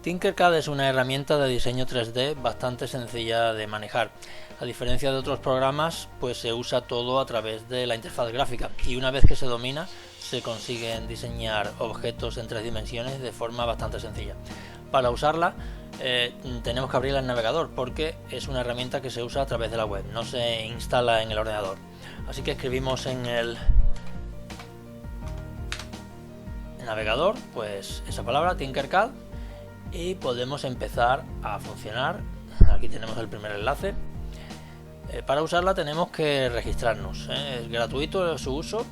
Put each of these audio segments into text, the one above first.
Tinkercad es una herramienta de diseño 3D bastante sencilla de manejar. A diferencia de otros programas, pues se usa todo a través de la interfaz gráfica y una vez que se domina, se consiguen diseñar objetos en 3 dimensiones de forma bastante sencilla. Para usarla tenemos que abrir el navegador porque es una herramienta que se usa a través de la web, no se instala en el ordenador. Así que escribimos en el navegador pues esa palabra, Tinkercad, y podemos empezar a funcionar. Aquí tenemos el primer enlace. Para usarla tenemos que registrarnos, es gratuito su uso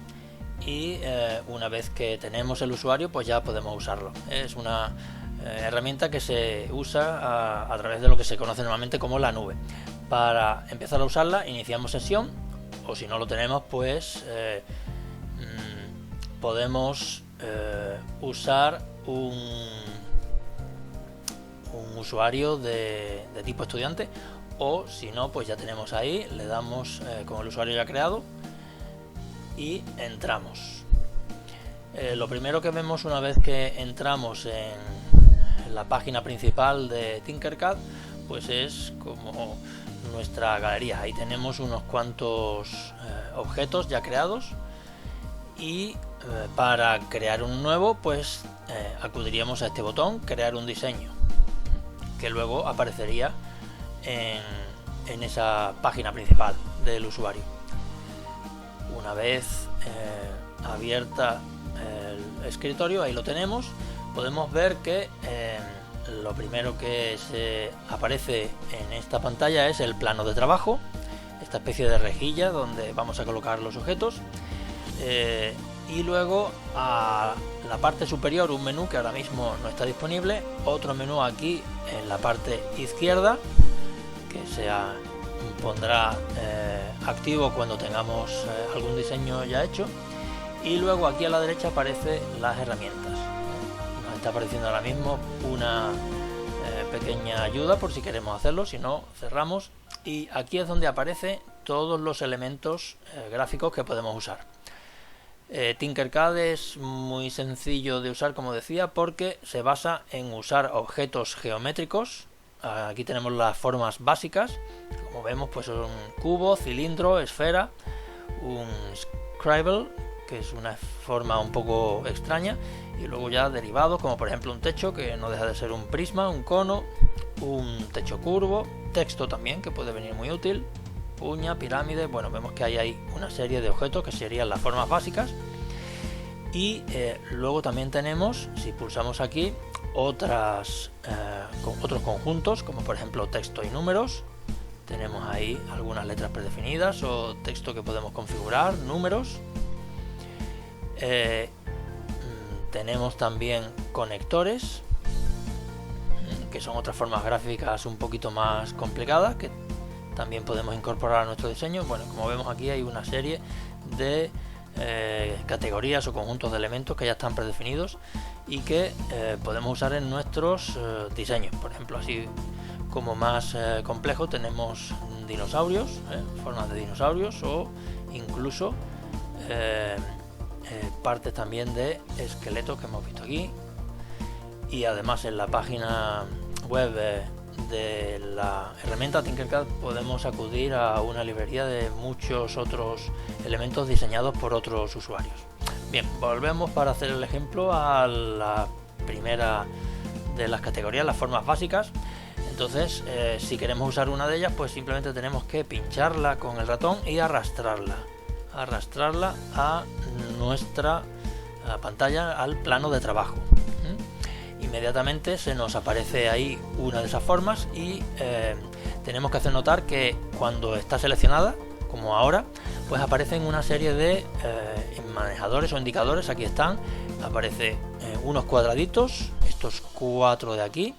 y una vez que tenemos el usuario pues ya podemos usarlo. Es una herramienta que se usa a través de lo que se conoce normalmente como la nube. Para empezar a usarla iniciamos sesión, o si no lo tenemos pues podemos usar un usuario de tipo estudiante, o si no pues ya tenemos ahí, le damos con el usuario ya creado y entramos. Lo primero que vemos una vez que entramos en la página principal de Tinkercad pues es como nuestra galería. Ahí tenemos unos cuantos objetos ya creados y para crear un nuevo pues acudiríamos a este botón, crear un diseño, que luego aparecería en esa página principal del usuario. Una vez abierta el escritorio, ahí lo tenemos, podemos ver que lo primero que se aparece en esta pantalla es el plano de trabajo, esta especie de rejilla donde vamos a colocar los objetos, y luego a la parte superior un menú que ahora mismo no está disponible, otro menú aquí en la parte izquierda que se pondrá activo cuando tengamos algún diseño ya hecho, y luego aquí a la derecha aparecen las herramientas. Nos está apareciendo ahora mismo una pequeña ayuda por si queremos hacerlo, si no cerramos, y aquí es donde aparecen todos los elementos gráficos que podemos usar. Tinkercad es muy sencillo de usar, como decía, porque se basa en usar objetos geométricos. Aquí tenemos las formas básicas, como vemos pues son cubo, cilindro, esfera, un scribble, que es una forma un poco extraña, y luego ya derivados como por ejemplo un techo, que no deja de ser un prisma, un cono, un techo curvo, texto también, que puede venir muy útil, uña, pirámide. Bueno, vemos que hay una serie de objetos que serían las formas básicas, y luego también tenemos, si pulsamos aquí, otros conjuntos como por ejemplo texto y números. Tenemos ahí algunas letras predefinidas o texto que podemos configurar, números. Tenemos también conectores, que son otras formas gráficas un poquito más complicadas que también podemos incorporar a nuestro diseño. Bueno, como vemos aquí hay una serie de categorías o conjuntos de elementos que ya están predefinidos y que podemos usar en nuestros diseños. Por ejemplo, así como más complejo tenemos dinosaurios, formas de dinosaurios, o incluso partes también de esqueletos que hemos visto aquí. Y además en la página web de la herramienta Tinkercad podemos acudir a una librería de muchos otros elementos diseñados por otros usuarios. Bien, volvemos para hacer el ejemplo a la primera de las categorías, las formas básicas. Entonces, si queremos usar una de ellas, pues simplemente tenemos que pincharla con el ratón y arrastrarla a nuestra pantalla, al plano de trabajo. Inmediatamente se nos aparece ahí una de esas formas y tenemos que hacer notar que cuando está seleccionada, como ahora, pues aparecen una serie de manejadores o indicadores. Aquí están, aparece unos cuadraditos, estos 4 de aquí.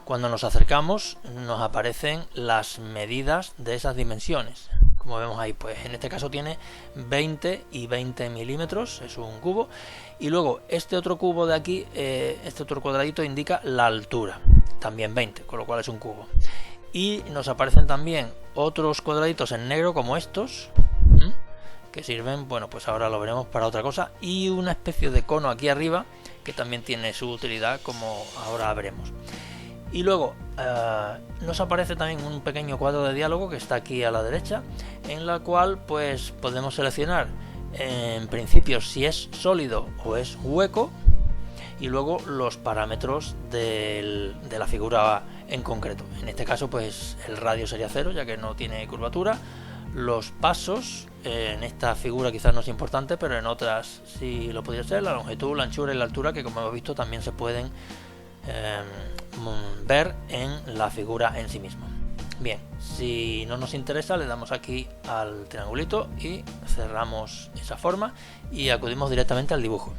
Cuando nos acercamos nos aparecen las medidas de esas dimensiones. Como vemos ahí, pues en este caso tiene 20 y 20 milímetros, es un cubo. Y luego este otro cubo de aquí, este otro cuadradito indica la altura, también 20, con lo cual es un cubo. Y nos aparecen también otros cuadraditos en negro como estos, que sirven, bueno, pues ahora lo veremos para otra cosa, y una especie de cono aquí arriba que también tiene su utilidad, como ahora veremos. Y luego nos aparece también un pequeño cuadro de diálogo que está aquí a la derecha, en la cual pues podemos seleccionar en principio si es sólido o es hueco, y luego los parámetros de la figura en concreto. En este caso pues el radio sería 0, ya que no tiene curvatura. Los pasos, en esta figura quizás no es importante, pero en otras sí lo podría ser. La longitud, la anchura y la altura, que como hemos visto también se pueden ver en la figura en sí misma. Bien, si no nos interesa le damos aquí al triangulito y cerramos esa forma y acudimos directamente al dibujo.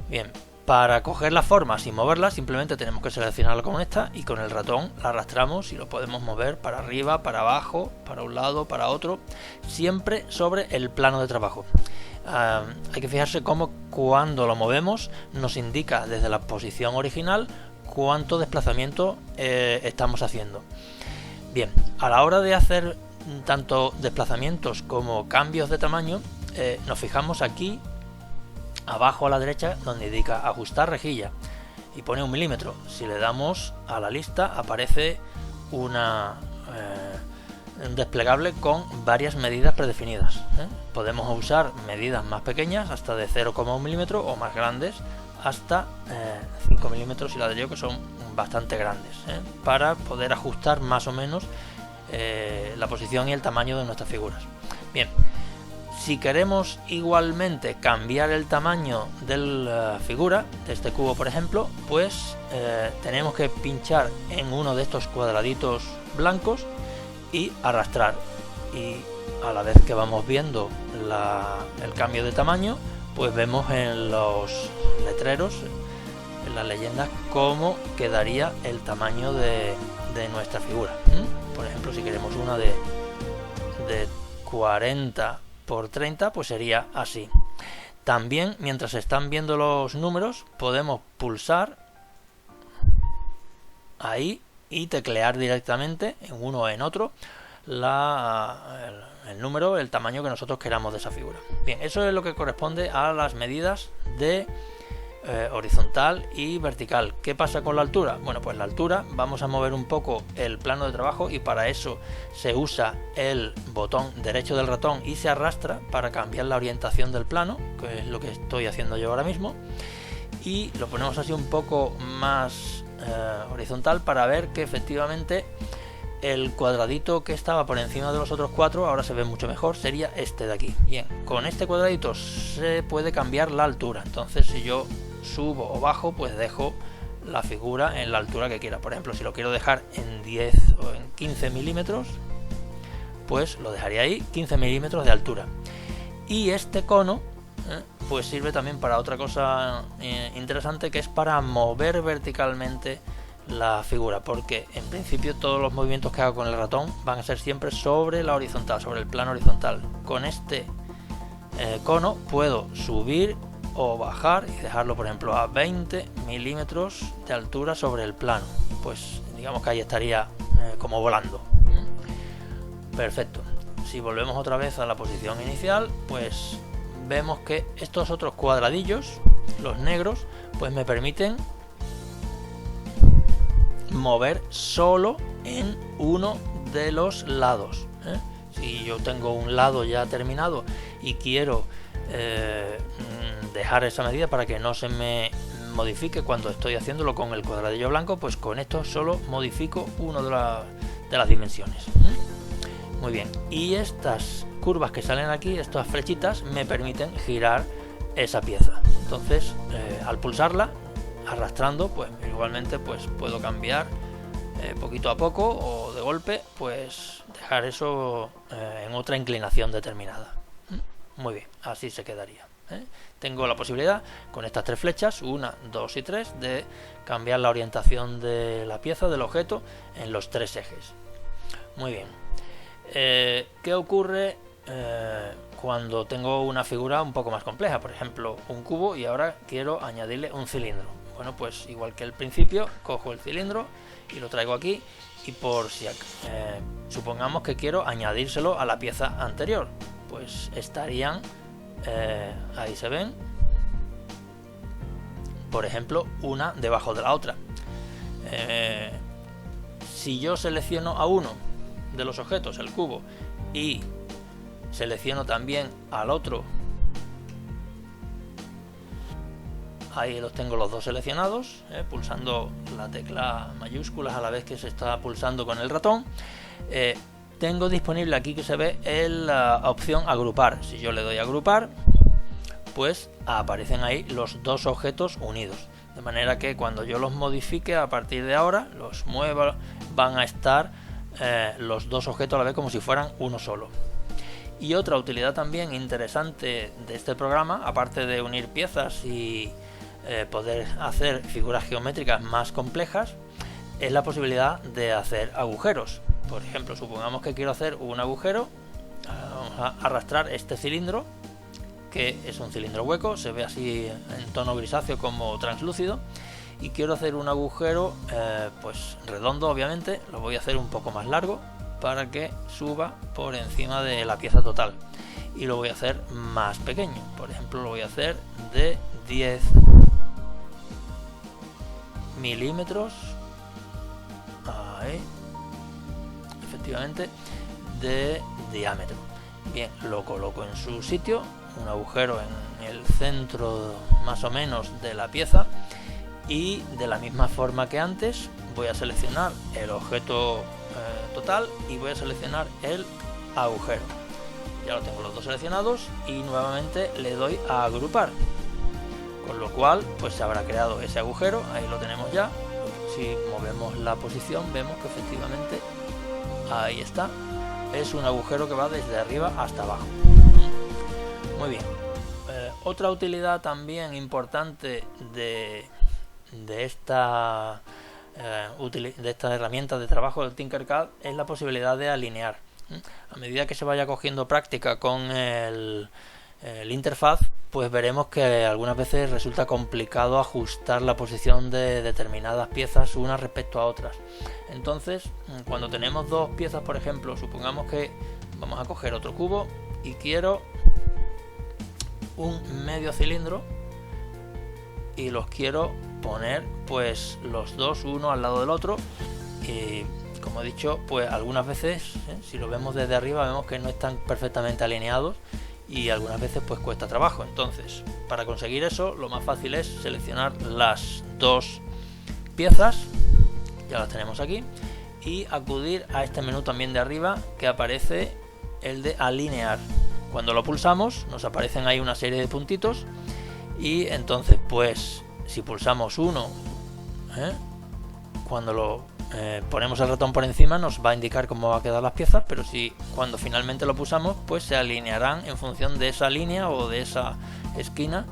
Bien, para coger la forma sin moverla simplemente tenemos que seleccionarla con esta y con el ratón la arrastramos y lo podemos mover para arriba, para abajo, para un lado, para otro, siempre sobre el plano de trabajo. Hay que fijarse cómo cuando lo movemos nos indica desde la posición original cuánto desplazamiento estamos haciendo. Bien, a la hora de hacer tanto desplazamientos como cambios de tamaño, nos fijamos aquí abajo a la derecha donde indica ajustar rejilla y pone 1 milímetro. Si le damos a la lista aparece un desplegable con varias medidas predefinidas. Podemos usar medidas más pequeñas hasta de 0,1 milímetro o más grandes hasta 5 milímetros y ladrillo, que son bastante grandes, para poder ajustar más o menos la posición y el tamaño de nuestras figuras. Bien, si queremos igualmente cambiar el tamaño de la figura, de este cubo por ejemplo, pues tenemos que pinchar en uno de estos cuadraditos blancos y arrastrar, y a la vez que vamos viendo el cambio de tamaño, pues vemos en los letreros, en las leyendas, cómo quedaría el tamaño de nuestra figura. Por ejemplo, si queremos una de 40 por 30, pues sería así. También, mientras se están viendo los números, podemos pulsar ahí y teclear directamente en uno o en otro el número, el tamaño que nosotros queramos de esa figura. Bien, eso es lo que corresponde a las medidas de horizontal y vertical. ¿Qué pasa con la altura? Bueno, pues la altura, vamos a mover un poco el plano de trabajo y para eso se usa el botón derecho del ratón y se arrastra para cambiar la orientación del plano, que es lo que estoy haciendo yo ahora mismo, y lo ponemos así un poco más horizontal para ver que efectivamente el cuadradito que estaba por encima de los otros 4 ahora se ve mucho mejor, sería este de aquí. Bien, con este cuadradito se puede cambiar la altura, entonces si yo subo o bajo, pues dejo la figura en la altura que quiera. Por ejemplo, si lo quiero dejar en 10 o en 15 milímetros, pues lo dejaría ahí, 15 milímetros de altura. Y este cono pues sirve también para otra cosa interesante, que es para mover verticalmente la figura, porque en principio todos los movimientos que hago con el ratón van a ser siempre sobre la horizontal, sobre el plano horizontal. Con este cono puedo subir o bajar y dejarlo, por ejemplo, a 20 milímetros de altura sobre el plano. Pues digamos que ahí estaría como volando. Perfecto. Si volvemos otra vez a la posición inicial, pues vemos que estos otros cuadradillos, los negros, pues me permiten mover solo en uno de los lados. Si yo tengo un lado ya terminado y quiero dejar esa medida para que no se me modifique cuando estoy haciéndolo con el cuadradillo blanco, pues con esto solo modifico uno de las dimensiones. Muy bien, y estas curvas que salen aquí, estas flechitas, me permiten girar esa pieza. Entonces al pulsarla, arrastrando, pues igualmente pues puedo cambiar poquito a poco o de golpe, pues dejar eso en otra inclinación determinada. Muy bien, así se quedaría. Tengo la posibilidad con estas 3 flechas, 1, 2 y 3, de cambiar la orientación de la pieza, del objeto, en los 3 ejes. Muy bien. ¿Qué ocurre cuando tengo una figura un poco más compleja? Por ejemplo, un cubo, y ahora quiero añadirle un cilindro. Bueno, pues igual que al principio, cojo el cilindro y lo traigo aquí, y por si supongamos que quiero añadírselo a la pieza anterior, pues estarían ahí se ven, por ejemplo, una debajo de la otra. Si yo selecciono a uno de los objetos, el cubo, y selecciono también al otro, ahí los tengo los dos seleccionados, pulsando la tecla mayúsculas a la vez que se está pulsando con el ratón. Tengo disponible aquí que se ve la opción agrupar. Si yo le doy a agrupar, pues aparecen ahí los dos objetos unidos, de manera que cuando yo los modifique a partir de ahora, los mueva, van a estar los dos objetos a la vez como si fueran uno solo. Y otra utilidad también interesante de este programa, aparte de unir piezas y poder hacer figuras geométricas más complejas, es la posibilidad de hacer agujeros. Por ejemplo, supongamos que quiero hacer un agujero. Vamos a arrastrar este cilindro, que es un cilindro hueco, se ve así en tono grisáceo como translúcido, y quiero hacer un agujero pues redondo. Obviamente lo voy a hacer un poco más largo para que suba por encima de la pieza total, y lo voy a hacer más pequeño. Por ejemplo, lo voy a hacer de 10 milímetros, ahí, efectivamente, de diámetro. Bien, lo coloco en su sitio, un agujero en el centro más o menos de la pieza, y de la misma forma que antes voy a seleccionar el objeto total y voy a seleccionar el agujero. Ya lo tengo los dos seleccionados y nuevamente le doy a agrupar, con lo cual pues se habrá creado ese agujero. Ahí lo tenemos ya. Si movemos la posición vemos que efectivamente ahí está. Es un agujero que va desde arriba hasta abajo. Muy bien. Otra utilidad también importante de esta herramienta de trabajo del Tinkercad es la posibilidad de alinear. A medida que se vaya cogiendo práctica con el interfaz, pues veremos que algunas veces resulta complicado ajustar la posición de determinadas piezas unas respecto a otras. Entonces, cuando tenemos dos piezas, por ejemplo, supongamos que vamos a coger otro cubo y quiero un medio cilindro y los quiero poner pues los dos uno al lado del otro, y como he dicho, pues algunas veces si lo vemos desde arriba vemos que no están perfectamente alineados y algunas veces pues cuesta trabajo. Entonces, para conseguir eso, lo más fácil es seleccionar las dos piezas, ya las tenemos aquí, y acudir a este menú también de arriba que aparece el de alinear. Cuando lo pulsamos nos aparecen ahí una serie de puntitos, y entonces pues si pulsamos uno, cuando lo ponemos el ratón por encima nos va a indicar cómo va a quedar las piezas, pero si cuando finalmente lo pulsamos pues se alinearán en función de esa línea o de esa esquina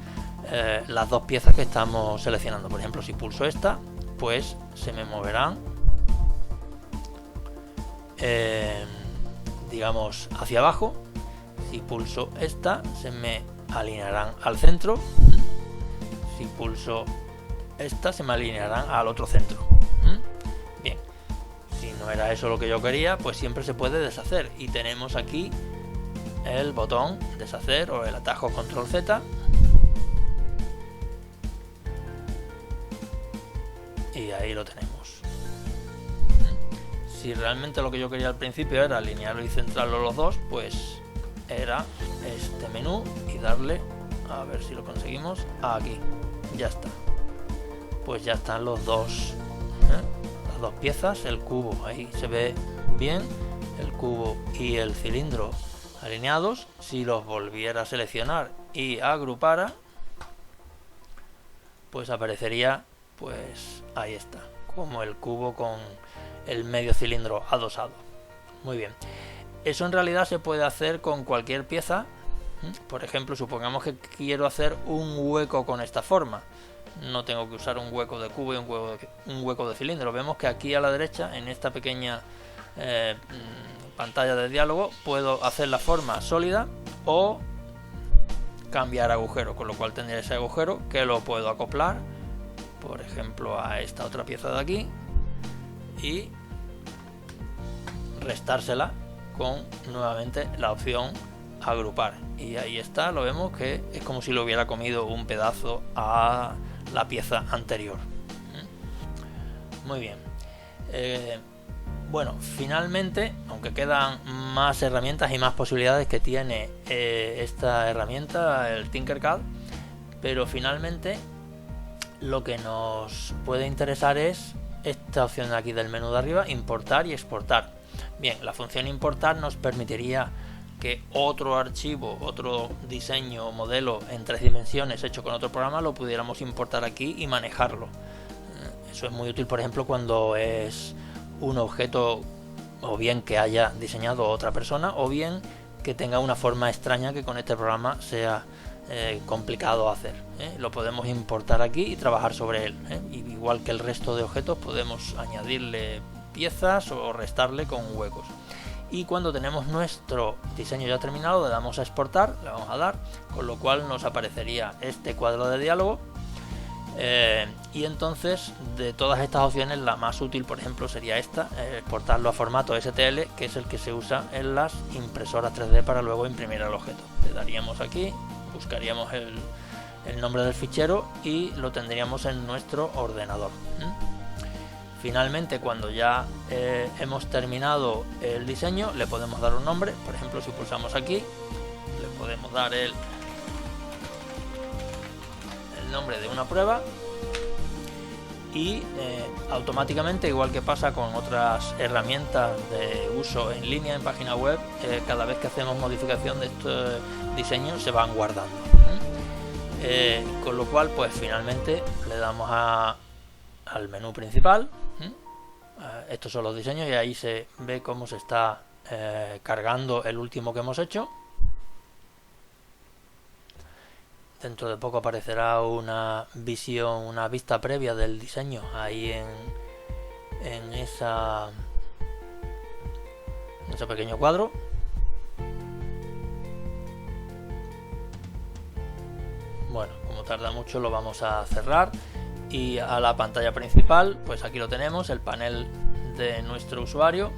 las dos piezas que estamos seleccionando. Por ejemplo, si pulso esta, pues se me moverán digamos hacia abajo. Si pulso esta, se me alinearán al centro. Si pulso esta, se me alinearán al otro centro. Bien, si no era eso lo que yo quería, pues siempre se puede deshacer, y tenemos aquí el botón deshacer o el atajo control Z, y ahí lo tenemos. Si realmente lo que yo quería al principio era alinearlo y centrarlo los dos, pues era este menú y darle, a ver si lo conseguimos, aquí, ya está. Pues ya están los dos, las dos piezas, el cubo, ahí se ve bien, el cubo y el cilindro alineados. Si los volviera a seleccionar y agrupara, pues aparecería, pues ahí está, como el cubo con el medio cilindro adosado. Muy bien. Eso en realidad se puede hacer con cualquier pieza. Por ejemplo, supongamos que quiero hacer un hueco con esta forma. No tengo que usar un hueco de cubo y un hueco de cilindro. Vemos que aquí a la derecha, en esta pequeña pantalla de diálogo, puedo hacer la forma sólida o cambiar agujero, con lo cual tendría ese agujero que lo puedo acoplar, por ejemplo, a esta otra pieza de aquí y restársela con nuevamente la opción agrupar, y ahí está, lo vemos que es como si le hubiera comido un pedazo a la pieza anterior. Muy bien. Bueno, finalmente, aunque quedan más herramientas y más posibilidades que tiene esta herramienta, el Tinkercad, pero finalmente lo que nos puede interesar es esta opción de aquí del menú de arriba, importar y exportar. Bien, la función importar nos permitiría que otro archivo, otro diseño o modelo en 3 dimensiones hecho con otro programa lo pudiéramos importar aquí y manejarlo. Eso es muy útil, por ejemplo, cuando es un objeto o bien que haya diseñado otra persona o bien que tenga una forma extraña que con este programa sea complicado hacer. Lo podemos importar aquí y trabajar sobre él. Igual que el resto de objetos podemos añadirle piezas o restarle con huecos. Y cuando tenemos nuestro diseño ya terminado le damos a exportar, le vamos a dar, con lo cual nos aparecería este cuadro de diálogo. Y entonces de todas estas opciones la más útil, por ejemplo, sería esta, exportarlo a formato STL, que es el que se usa en las impresoras 3D para luego imprimir el objeto. Le daríamos aquí, buscaríamos el nombre del fichero y lo tendríamos en nuestro ordenador. Finalmente, cuando ya hemos terminado el diseño, le podemos dar un nombre. Por ejemplo, si pulsamos aquí, le podemos dar el nombre de una prueba y automáticamente, igual que pasa con otras herramientas de uso en línea en página web, cada vez que hacemos modificación de estos diseños se van guardando. Con lo cual, pues finalmente le damos al menú principal. Estos son los diseños y ahí se ve cómo se está cargando el último que hemos hecho. Dentro de poco aparecerá una visión, una vista previa del diseño ahí en ese pequeño cuadro. Bueno, como tarda mucho lo vamos a cerrar y a la pantalla principal, pues aquí lo tenemos, el panel de nuestro usuario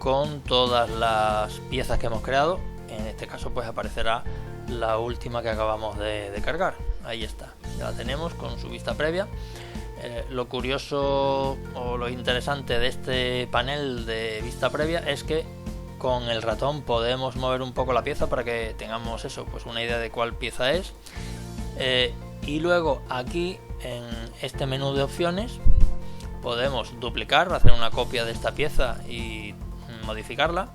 con todas las piezas que hemos creado. En este caso pues aparecerá la última que acabamos de cargar. Ahí está, ya la tenemos con su vista previa. Lo curioso o lo interesante de este panel de vista previa es que con el ratón podemos mover un poco la pieza para que tengamos eso, pues una idea de cuál pieza es. Y luego aquí en este menú de opciones podemos duplicar, hacer una copia de esta pieza y modificarla.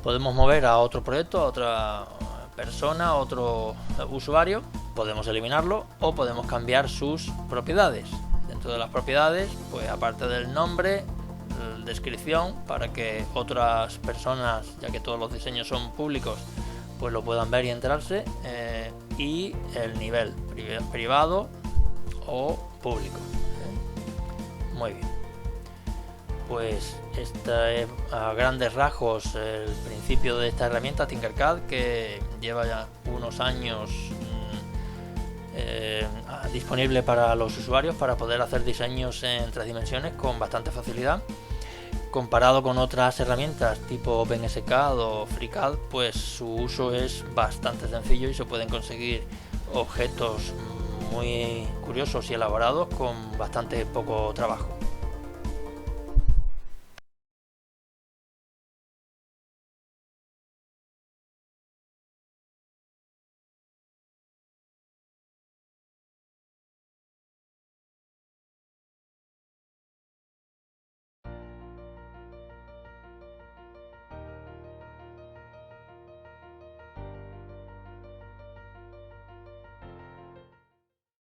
Podemos mover a otro proyecto, a otra persona, a otro usuario, podemos eliminarlo o podemos cambiar sus propiedades. Dentro de las propiedades, pues aparte del nombre, descripción para que otras personas, ya que todos los diseños son públicos, pues lo puedan ver y enterarse, y el nivel privado o público. Muy bien, pues este es a grandes rasgos el principio de esta herramienta Tinkercad, que lleva ya unos años disponible para los usuarios para poder hacer diseños en 3 dimensiones con bastante facilidad. Comparado con otras herramientas tipo OpenSCAD o FreeCAD, pues su uso es bastante sencillo y se pueden conseguir objetos muy curiosos y elaborados con bastante poco trabajo.